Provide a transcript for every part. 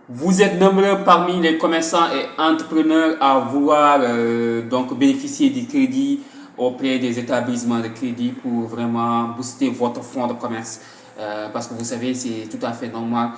Vous êtes nombreux parmi les commerçants et entrepreneurs à vouloir donc bénéficier du crédit auprès des établissements de crédit pour vraiment booster votre fonds de commerce. Parce que vous savez, c'est tout à fait normal.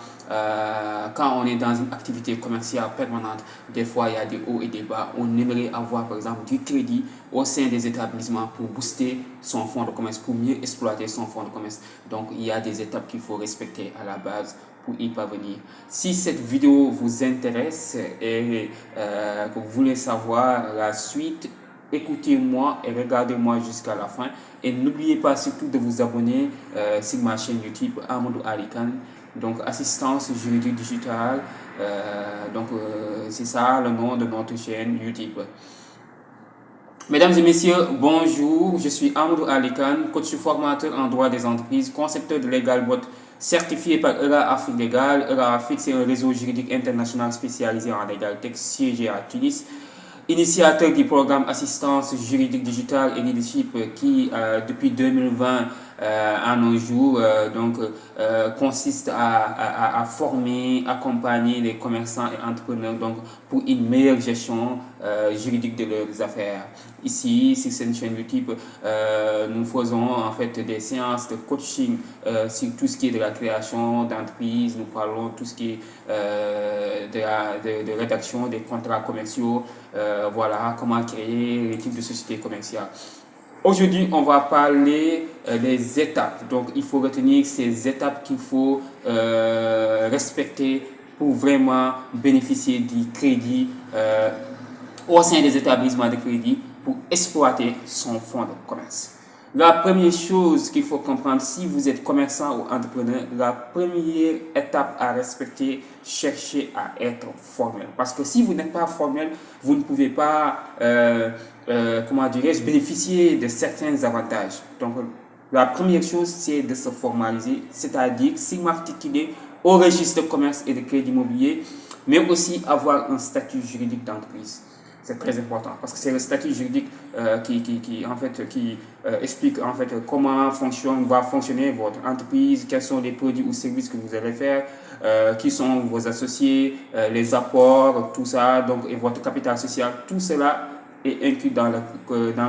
Quand on est dans une activité commerciale permanente, des fois il y a des hauts et des bas. On aimerait avoir par exemple du crédit au sein des établissements pour booster son fonds de commerce, pour mieux exploiter son fonds de commerce. Donc il y a des étapes qu'il faut respecter à la base pour y parvenir. Si cette vidéo vous intéresse et que vous voulez savoir la suite, écoutez-moi et regardez-moi jusqu'à la fin. Et n'oubliez pas surtout de vous abonner sur ma chaîne YouTube Amadou Ali Kane, donc assistance juridique digitale. C'est ça le nom de notre chaîne YouTube. Mesdames et messieurs, bonjour. Je suis Amadou Ali Kane, coach formateur en droit des entreprises, concepteur de LegalBot certifié par ERA Afrique Légal. ERA Afrique, c'est un réseau juridique international spécialisé en légalité siégé à Tunis. Initiateur du programme Assistance juridique digitale et leadership qui, depuis 2020 à nos jours, consiste à former, accompagner les commerçants et entrepreneurs donc, pour une meilleure gestion juridique de leurs affaires. Ici, sur cette chaîne YouTube, nous faisons en fait des séances de coaching sur tout ce qui est de la création d'entreprise. Nous parlons tout ce qui est de rédaction des contrats commerciaux. Voilà comment créer les types de sociétés commerciales. Aujourd'hui, on va parler des étapes. Donc, il faut retenir ces étapes qu'il faut respecter pour vraiment bénéficier du crédit au sein des établissements de crédit pour exploiter son fonds de commerce. La première chose qu'il faut comprendre, si vous êtes commerçant ou entrepreneur, la première étape à respecter, cherchez à être formel. Parce que si vous n'êtes pas formel, vous ne pouvez pas, bénéficier de certains avantages. Donc, la première chose, c'est de se formaliser, c'est-à-dire s'immatriculer au registre de commerce et de crédit immobilier, mais aussi avoir un statut juridique d'entreprise. C'est très important parce que c'est le statut juridique qui explique en fait comment va fonctionner votre entreprise, quels sont les produits ou services que vous allez faire, qui sont vos associés, les apports, tout ça, donc, et votre capital social, tout cela est inclus dans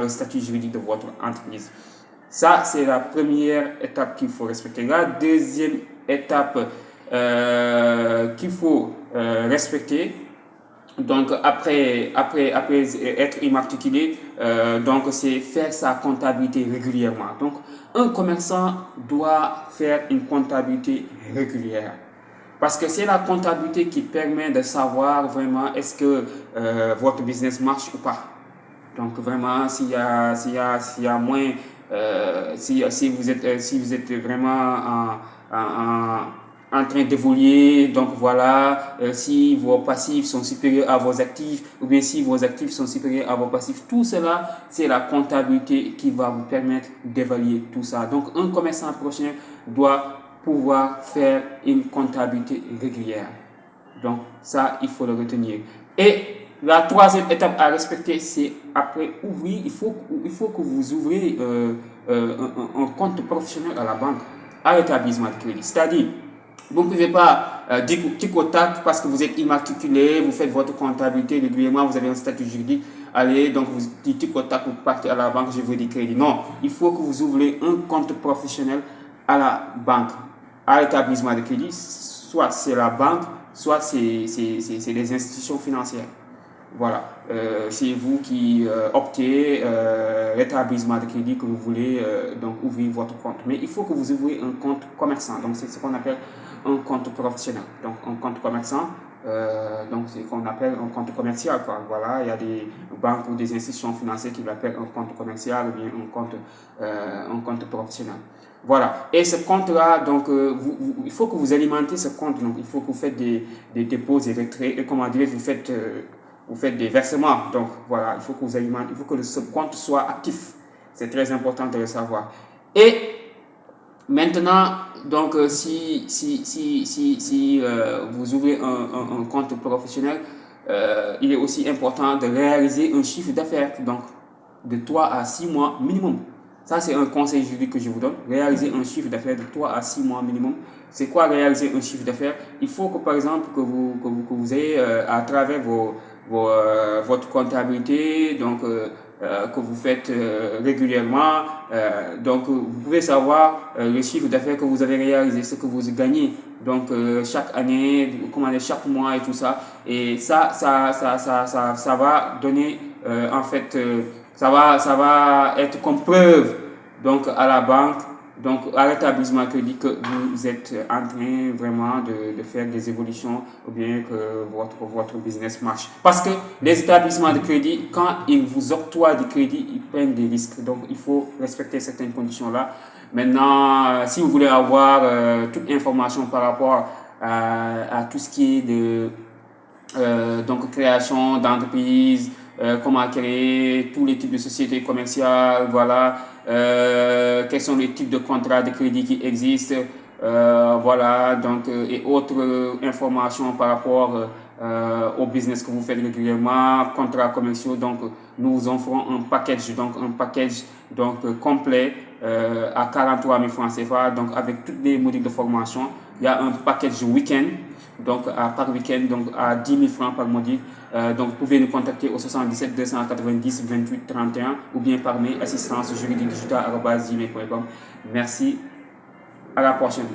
le statut juridique de votre entreprise. Ça, c'est la première étape qu'il faut respecter. La deuxième étape qu'il faut respecter, donc après être immatriculé, donc c'est faire sa comptabilité régulièrement. Donc un commerçant doit faire une comptabilité régulière. Parce que c'est la comptabilité qui permet de savoir vraiment est-ce que votre business marche ou pas. Donc vraiment s'il y a moins, si vous êtes vraiment en train d'évoluer, donc voilà, si vos passifs sont supérieurs à vos actifs, ou bien si vos actifs sont supérieurs à vos passifs, tout cela, c'est la comptabilité qui va vous permettre d'évaluer tout ça. Donc, un commerçant prochain doit pouvoir faire une comptabilité régulière. Donc, ça, il faut le retenir. Et la troisième étape à respecter, c'est après ouvrir, il faut que vous ouvrez un compte professionnel à la banque, à l'établissement de crédit. C'est-à-dire, vous ne pouvez pas tic au tac parce que vous êtes immatriculé, vous faites votre comptabilité régulièrement, vous avez un statut juridique. Allez, donc vous dites tic au tac, vous partez à la banque, je veux du crédit. Non, il faut que vous ouvrez un compte professionnel à la banque, à l'établissement de crédit. Soit c'est la banque, soit c'est les institutions financières. Voilà, c'est vous qui optez l'établissement de crédit que vous voulez donc ouvrir votre compte. Mais il faut que vous ouvriez un compte commerçant. Donc c'est ce qu'on appelle un compte professionnel. Donc un compte commerçant, donc c'est ce qu'on appelle un compte commercial, quoi. Voilà, il y a des banques ou des institutions financières qui l'appellent un compte commercial ou bien un compte professionnel. Voilà. Et ce compte-là, donc, il faut que vous alimentez ce compte. Donc, il faut que vous faites des dépôts et retraits. Et comment dire, vous faites des versements. Donc, voilà, il faut que vous alimentez, il faut que ce compte soit actif. C'est très important de le savoir. Et maintenant, donc, si vous ouvrez un compte professionnel, il est aussi important de réaliser un chiffre d'affaires, donc, de 3 à 6 mois minimum. Ça, c'est un conseil juridique que je vous donne. Réaliser un chiffre d'affaires de 3 à 6 mois minimum. C'est quoi réaliser un chiffre d'affaires? Il faut que, par exemple, que vous ayez à travers votre comptabilité, donc que vous faites régulièrement. Donc, vous pouvez savoir le chiffre d'affaires que vous avez réalisé, ce que vous gagnez. Donc, chaque année, comment dire, chaque mois et tout ça. Et ça va donner, en fait, ça va être comme preuve donc à la banque, donc à l'établissement crédit que vous êtes en train vraiment de faire des évolutions ou bien que votre business marche. Parce que les établissements de crédit, quand ils vous octroient du crédit, ils prennent des risques. Donc il faut respecter certaines conditions-là. Maintenant, si vous voulez avoir toute information par rapport à tout ce qui est de donc création d'entreprises, comment créer tous les types de sociétés commerciales, voilà, quels sont les types de contrats de crédit qui existent, voilà, donc, et autres informations par rapport au business que vous faites régulièrement, contrats commerciaux. Donc, nous vous offrons un package complet à 43 000 francs CFA, donc avec toutes les modules de formation. Il y a un package week-end, donc par week-end, donc à 10 000 francs par module. Donc, vous pouvez nous contacter au 77 290 28 31 ou bien par mail assistance juridique digital@gmail.com. Merci, à la prochaine.